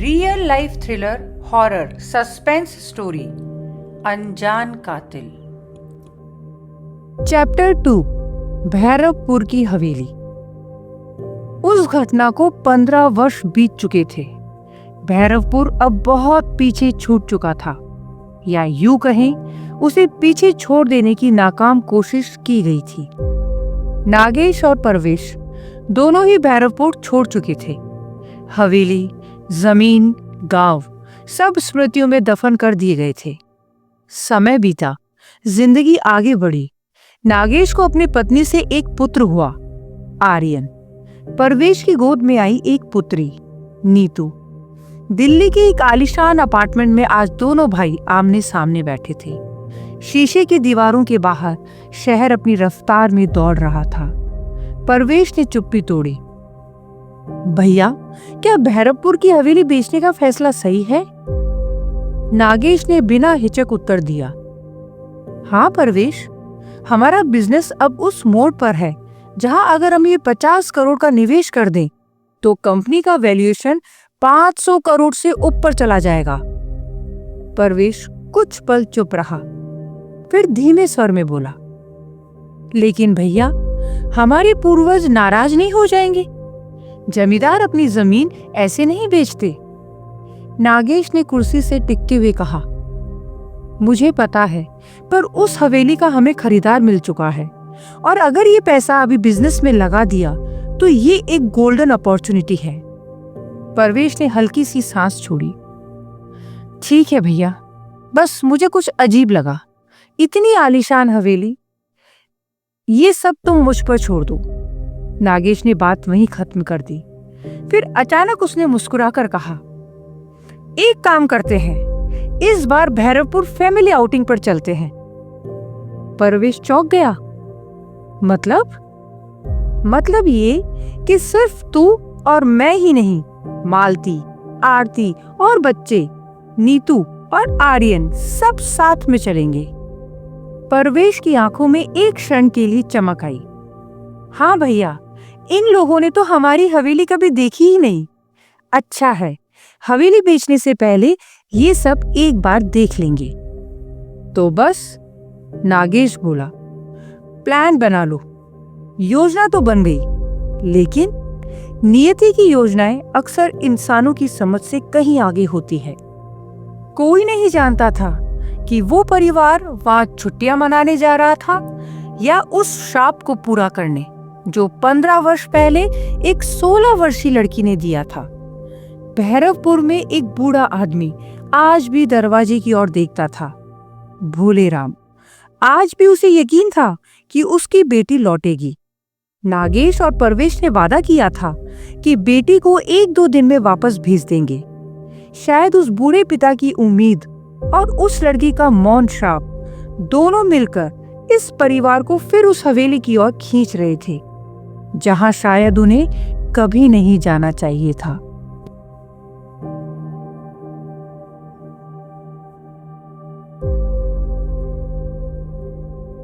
Real life thriller horror suspense story अनजान कातिल। Chapter 2 Bhairavpur की हवेली। उस घटना को 15 वर्ष बीत चुके थे। भैरवपुर अब बहुत पीछे छूट चुका था, या यूं कहें उसे पीछे छोड़ देने की नाकाम कोशिश की गई थी। नागेश और परवेश दोनों ही भैरवपुर छोड़ चुके थे। हवेली, जमीन, गांव सब स्मृतियों में दफन कर दिए गए थे। समय बीता, जिंदगी आगे बढ़ी। नागेश को अपनी पत्नी से एक पुत्र हुआ, आर्यन। परवेश की गोद में आई एक पुत्री, नीतू। दिल्ली के एक आलीशान अपार्टमेंट में आज दोनों भाई आमने सामने बैठे थे। शीशे की दीवारों के बाहर शहर अपनी रफ्तार में दौड़ रहा था। परवेश ने चुप्पी तोड़ी। भैया, क्या भैरवपुर की हवेली बेचने का फैसला सही है? नागेश ने बिना हिचक उत्तर दिया। हाँ परवेश, हमारा बिजनेस अब उस मोड़ पर है जहां अगर हम ये 50 करोड़ का निवेश कर दें तो कंपनी का वैल्यूएशन 500 करोड़ से ऊपर चला जाएगा। परवेश कुछ पल चुप रहा, फिर धीमे स्वर में बोला, लेकिन भैया, हमारे पूर्वज नाराज नहीं हो जाएंगे? जमींदार अपनी जमीन ऐसे नहीं बेचते। नागेश ने कुर्सी से टिकते हुए कहा, मुझे पता है, पर उस हवेली का हमें खरीदार मिल चुका है, और अगर ये पैसा अभी बिजनेस में लगा दिया तो ये एक गोल्डन अपॉर्चुनिटी है। परवेश ने हल्की सी सांस छोड़ी। ठीक है भैया, बस मुझे कुछ अजीब लगा, इतनी आलीशान हवेली, ये सब तुम मुझ पर छोड़ दो। नागेश ने बात वहीं खत्म कर दी। फिर अचानक उसने मुस्कुराकर कहा, एक काम करते हैं, इस बार भैरवपुर फैमिली आउटिंग पर चलते हैं। परवेश चौंक गया। मतलब ये कि सिर्फ तू और मैं ही नहीं, मालती, आरती और बच्चे, नीतू और आर्यन सब साथ में चलेंगे। परवेश की आंखों में एक क्षण के लिए चमक आई। हाँ भैया, इन लोगों ने तो हमारी हवेली कभी देखी ही नहीं। अच्छा है, हवेली बेचने से पहले ये सब एक बार देख लेंगे। तो बस, नागेश बोला, प्लान बना लो। योजना तो बन गई, लेकिन नियति की योजनाएं अक्सर इंसानों की समझ से कहीं आगे होती है। कोई नहीं जानता था कि वो परिवार वहां छुट्टियां मनाने जा रहा था या उस शाप को पूरा करने जो 15 वर्ष पहले एक 16 वर्षीय लड़की ने दिया था। भैरवपुर में एक बूढ़ा आदमी आज भी दरवाजे की ओर देखता था। भोले राम। आज भी उसे यकीन था कि उसकी बेटी लौटेगी। नागेश और परवेश ने वादा किया था कि बेटी को 1-2 दिन में वापस भेज देंगे। शायद उस बूढ़े पिता की उम्मीद और उस लड़की का मौन श्राप दोनों मिलकर इस परिवार को फिर उस हवेली की ओर खींच रहे थे, जहां शायद उन्हें कभी नहीं जाना चाहिए था।